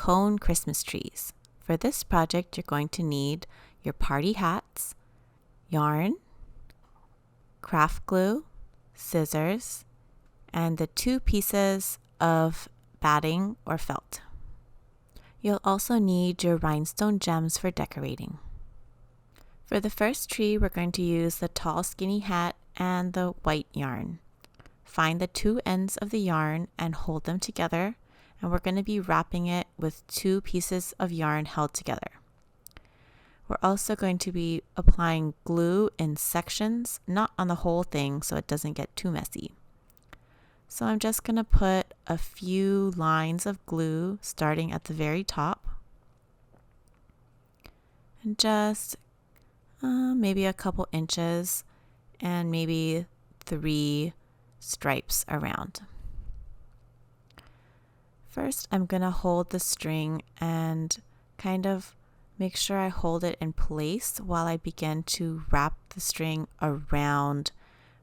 cone Christmas trees. For this project, you're going to need your party hats, yarn, craft glue, scissors, and the 2 pieces of batting or felt. You'll also need your rhinestone gems for decorating. For the first tree, we're going to use the tall skinny hat and the white yarn. Find the 2 ends of the yarn and hold them together, and we're going to be wrapping it with 2 pieces of yarn held together. We're also going to be applying glue in sections, not on the whole thing so it doesn't get too messy. So I'm just going to put a few lines of glue starting at the very top and just maybe a couple inches and maybe 3 stripes around. First, I'm going to hold the string and kind of make sure I hold it in place while I begin to wrap the string around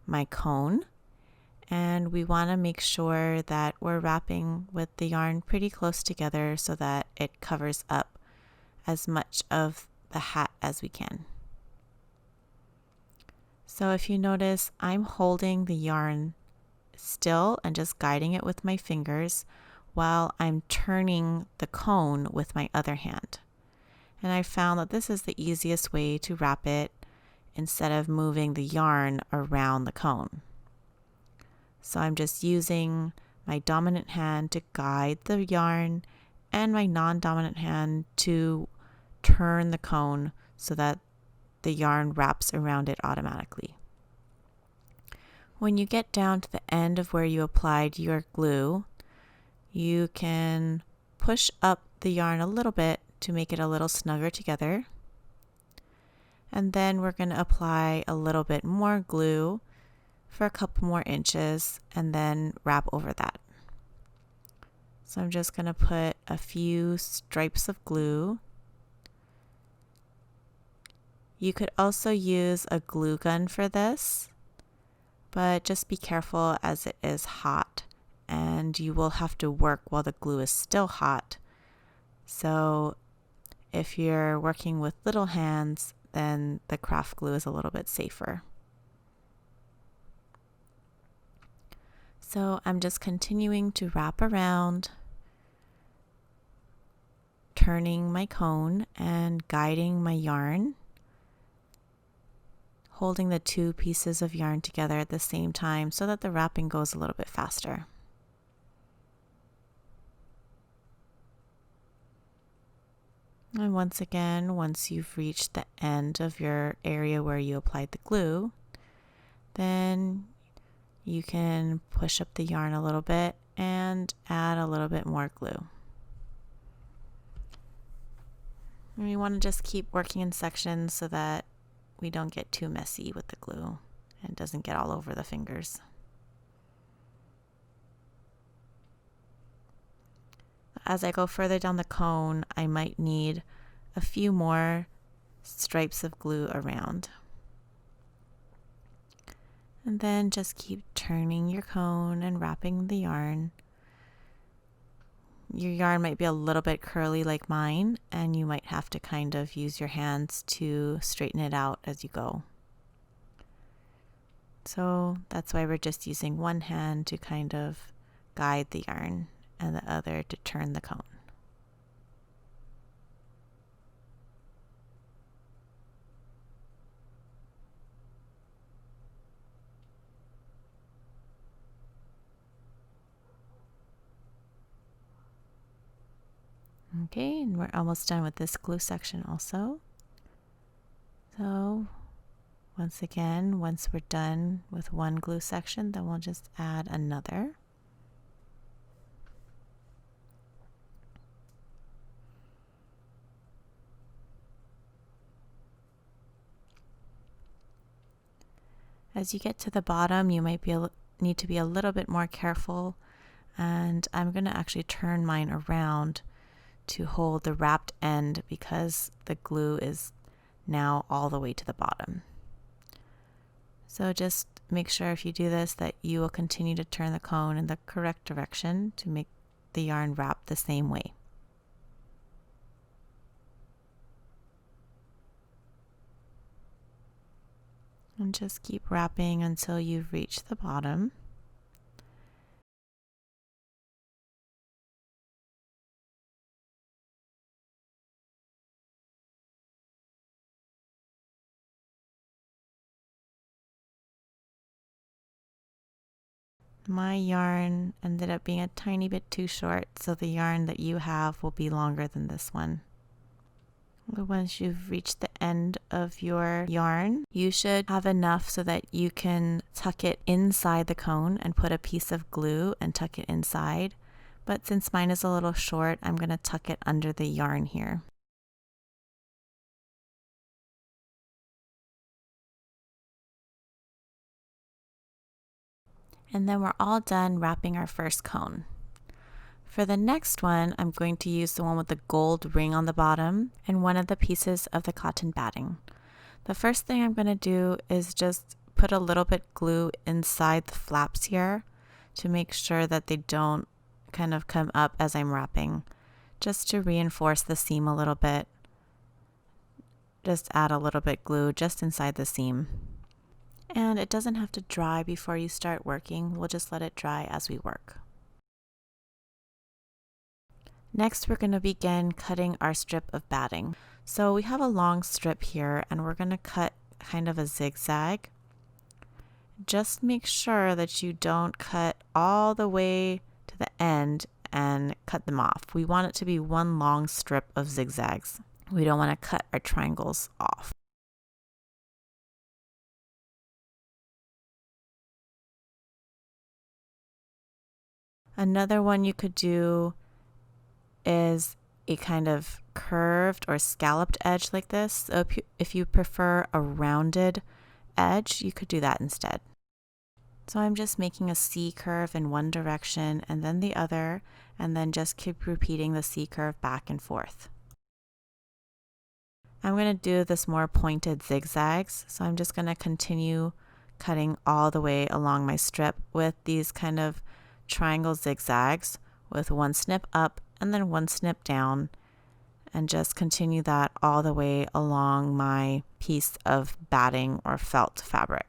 my cone. And we want to make sure that we're wrapping with the yarn pretty close together so that it covers up as much of the hat as we can. So if you notice, I'm holding the yarn still and just guiding it with my fingers while I'm turning the cone with my other hand. And I found that this is the easiest way to wrap it instead of moving the yarn around the cone. So I'm just using my dominant hand to guide the yarn and my non-dominant hand to turn the cone so that the yarn wraps around it automatically. When you get down to the end of where you applied your glue, you can push up the yarn a little bit to make it a little snugger together. And then we're going to apply a little bit more glue for a couple more inches and then wrap over that. So I'm just going to put a few stripes of glue. You could also use a glue gun for this, but just be careful as it is hot and you will have to work while the glue is still hot. So if you're working with little hands, then the craft glue is a little bit safer. So I'm just continuing to wrap around, turning my cone and guiding my yarn, holding the 2 pieces of yarn together at the same time so that the wrapping goes a little bit faster. And once again, once you've reached the end of your area where you applied the glue, then you can push up the yarn a little bit and add a little bit more glue. And we want to just keep working in sections so that we don't get too messy with the glue and it doesn't get all over the fingers. As I go further down the cone, I might need a few more stripes of glue around. And then just keep turning your cone and wrapping the yarn. Your yarn might be a little bit curly like mine, and you might have to kind of use your hands to straighten it out as you go. So that's why we're just using one hand to kind of guide the yarn and the other to turn the cone. Okay, and we're almost done with this glue section also. So once again, once we're done with one glue section, then we'll just add another. As you get to the bottom, you might need to be a little bit more careful, and I'm going to actually turn mine around to hold the wrapped end because the glue is now all the way to the bottom. So just make sure if you do this that you will continue to turn the cone in the correct direction to make the yarn wrap the same way. And just keep wrapping until you've reached the bottom. My yarn ended up being a tiny bit too short, so the yarn that you have will be longer than this one. Once you've reached the end of your yarn, you should have enough so that you can tuck it inside the cone and put a piece of glue and tuck it inside. But since mine is a little short, I'm going to tuck it under the yarn here. And then we're all done wrapping our first cone. For the next one, I'm going to use the one with the gold ring on the bottom and one of the pieces of the cotton batting. The first thing I'm going to do is just put a little bit glue inside the flaps here to make sure that they don't kind of come up as I'm wrapping, just to reinforce the seam a little bit. Just add a little bit glue just inside the seam. And it doesn't have to dry before you start working. We'll just let it dry as we work. Next, we're going to begin cutting our strip of batting. So we have a long strip here and we're going to cut kind of a zigzag. Just make sure that you don't cut all the way to the end and cut them off. We want it to be one long strip of zigzags. We don't want to cut our triangles off. Another one you could do is a kind of curved or scalloped edge like this. So if you prefer a rounded edge, you could do that instead. So I'm just making a C curve in one direction and then the other, and then just keep repeating the C curve back and forth. I'm going to do this more pointed zigzags, so I'm just going to continue cutting all the way along my strip with these kind of triangle zigzags with one snip up and then one snip down, and just continue that all the way along my piece of batting or felt fabric.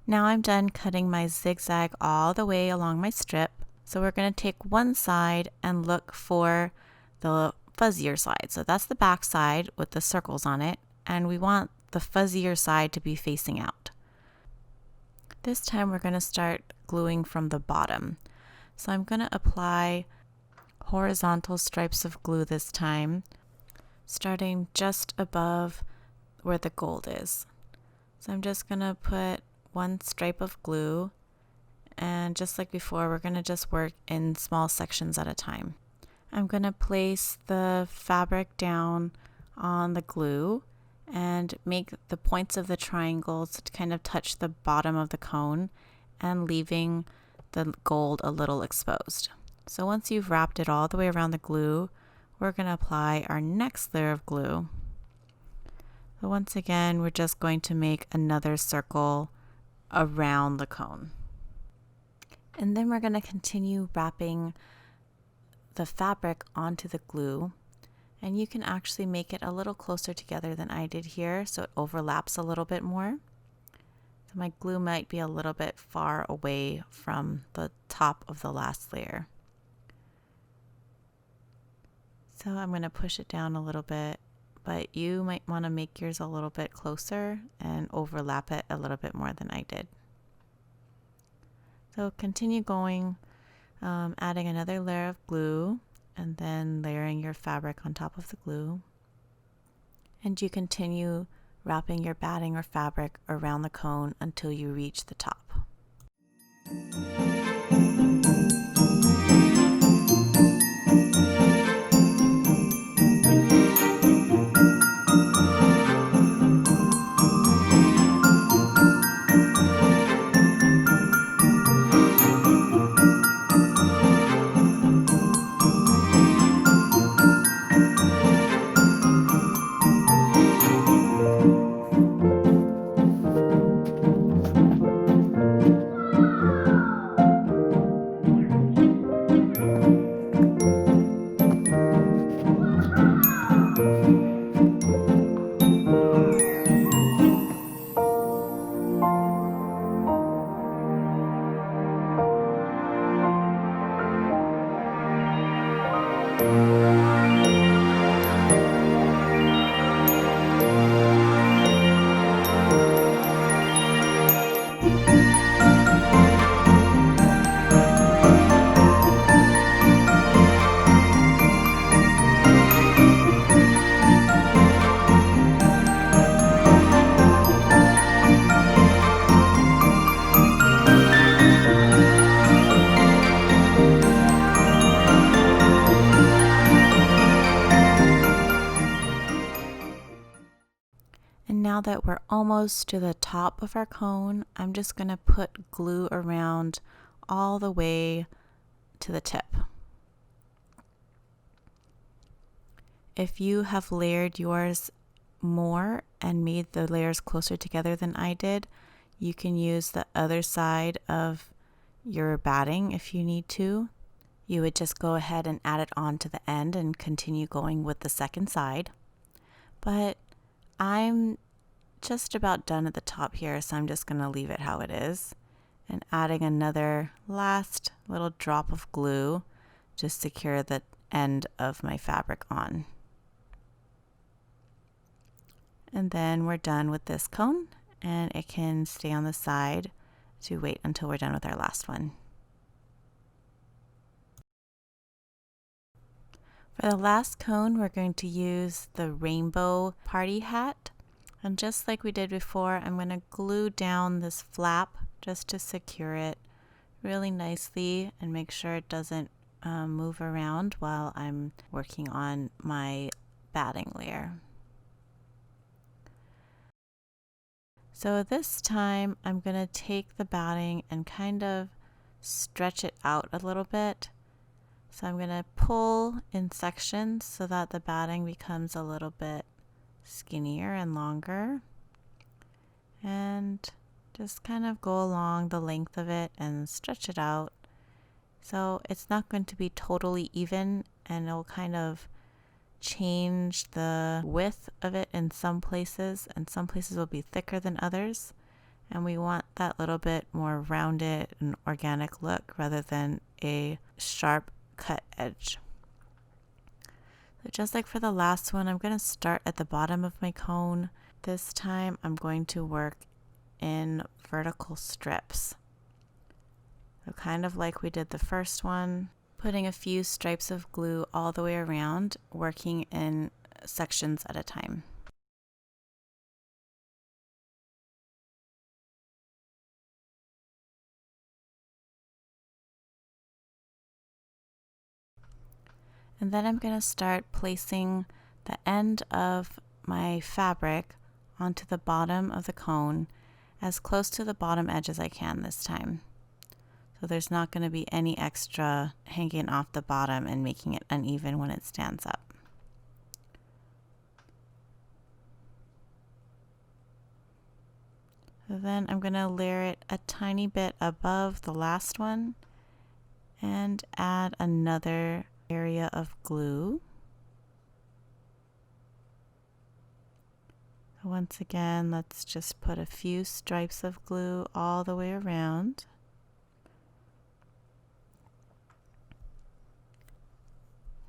Now I'm done cutting my zigzag all the way along my strip. So we're going to take one side and look for the fuzzier side. So that's the back side with the circles on it, and we want the fuzzier side to be facing out. This time we're going to start gluing from the bottom. So I'm going to apply horizontal stripes of glue this time, starting just above where the gold is. So I'm just going to put one stripe of glue, and just like before, we're going to just work in small sections at a time. I'm going to place the fabric down on the glue and make the points of the triangles to kind of touch the bottom of the cone and leaving the gold a little exposed. So once you've wrapped it all the way around the glue, we're going to apply our next layer of glue. So once again, we're just going to make another circle around the cone. And then we're going to continue wrapping the fabric onto the glue. And you can actually make it a little closer together than I did here, so it overlaps a little bit more. So my glue might be a little bit far away from the top of the last layer. So I'm going to push it down a little bit, but you might want to make yours a little bit closer and overlap it a little bit more than I did. So continue going, adding another layer of glue and then layering your fabric on top of the glue. And you continue wrapping your batting or fabric around the cone until you reach the top. And now that we're almost to the top of our cone, I'm just going to put glue around all the way to the tip. If you have layered yours more and made the layers closer together than I did, you can use the other side of your batting if you need to. You would just go ahead and add it on to the end and continue going with the second side. But I'm just about done at the top here, so I'm just going to leave it how it is and adding another last little drop of glue to secure the end of my fabric on. And then we're done with this cone, and it can stay on the side to wait until we're done with our last one. For the last cone, we're going to use the rainbow party hat. And just like we did before, I'm going to glue down this flap just to secure it really nicely and make sure it doesn't move around while I'm working on my batting layer. So this time I'm going to take the batting and kind of stretch it out a little bit. So I'm going to pull in sections so that the batting becomes a little bit skinnier and longer, and just kind of go along the length of it and stretch it out. So it's not going to be totally even, and it'll kind of change the width of it in some places, and some places will be thicker than others, and we want that little bit more rounded and organic look rather than a sharp cut edge. So just like for the last one, I'm going to start at the bottom of my cone. This time I'm going to work in vertical strips. So kind of like we did the first one, putting a few stripes of glue all the way around, working in sections at a time. And then I'm going to start placing the end of my fabric onto the bottom of the cone, as close to the bottom edge as I can this time. So there's not going to be any extra hanging off the bottom and making it uneven when it stands up. So then I'm going to layer it a tiny bit above the last one And add another area of glue. Once again, let's just put a few stripes of glue all the way around.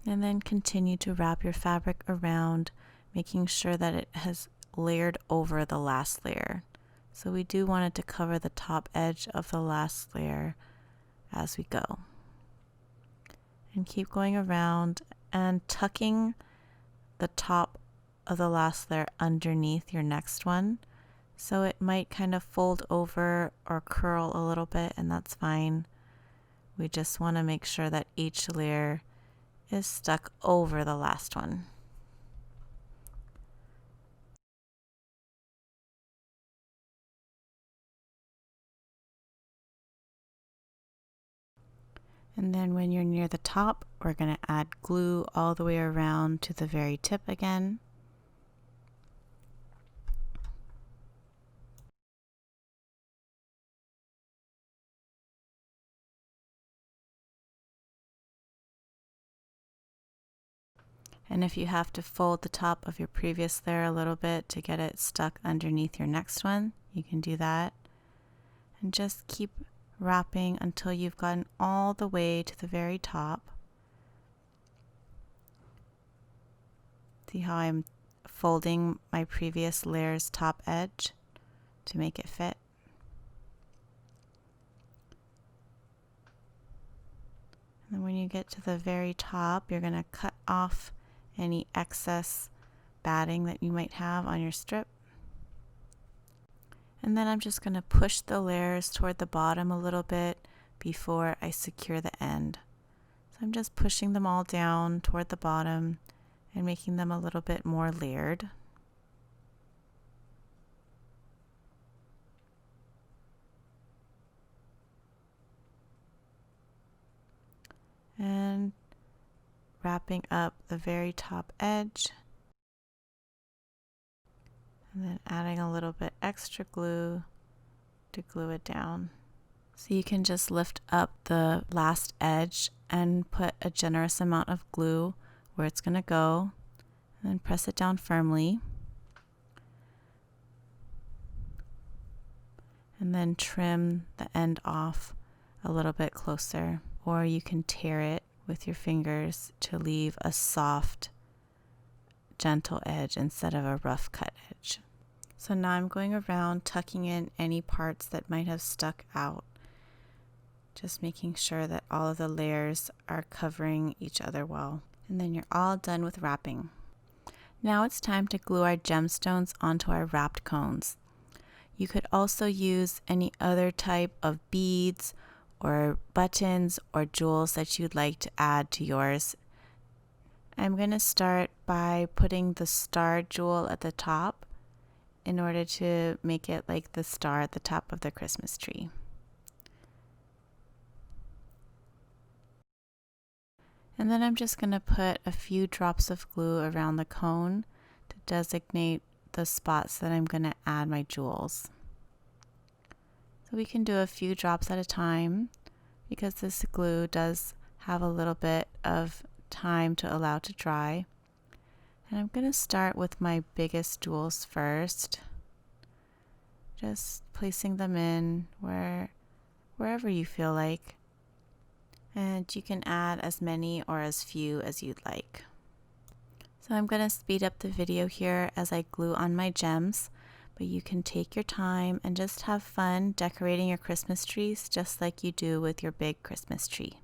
And then continue to wrap your fabric around, making sure that it has layered over the last layer. So we do want it to cover the top edge of the last layer as we go. And keep going around and tucking the top of the last layer underneath your next one. So it might kind of fold over or curl a little bit, and that's fine. We just want to make sure that each layer is stuck over the last one. And then when you're near the top, we're going to add glue all the way around to the very tip again. And if you have to fold the top of your previous layer a little bit to get it stuck underneath your next one, you can do that. And just keep wrapping until you've gotten all the way to the very top. See how I'm folding my previous layer's top edge to make it fit? And then when you get to the very top, you're going to cut off any excess batting that you might have on your strip. And then I'm just going to push the layers toward the bottom a little bit before I secure the end. So I'm just pushing them all down toward the bottom and making them a little bit more layered. And wrapping up the very top edge. And then adding a little bit extra glue to glue it down. So you can just lift up the last edge and put a generous amount of glue where it's going to go, and then press it down firmly. And then trim the end off a little bit closer, or you can tear it with your fingers to leave a soft, gentle edge instead of a rough cut edge. So now I'm going around tucking in any parts that might have stuck out, just making sure that all of the layers are covering each other well. And then you're all done with wrapping. Now it's time to glue our gemstones onto our wrapped cones. You could also use any other type of beads or buttons or jewels that you'd like to add to yours. I'm going to start by putting the star jewel at the top in order to make it like the star at the top of the Christmas tree. And then I'm just going to put a few drops of glue around the cone to designate the spots that I'm going to add my jewels. So we can do a few drops at a time because this glue does have a little bit of time to allow to dry. And I'm going to start with my biggest jewels first, just placing them in wherever you feel like. And you can add as many or as few as you'd like. So I'm going to speed up the video here as I glue on my gems, but you can take your time and just have fun decorating your Christmas trees just like you do with your big Christmas tree.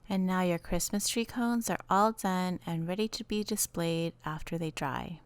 And now your Christmas tree cones are all done and ready to be displayed after they dry.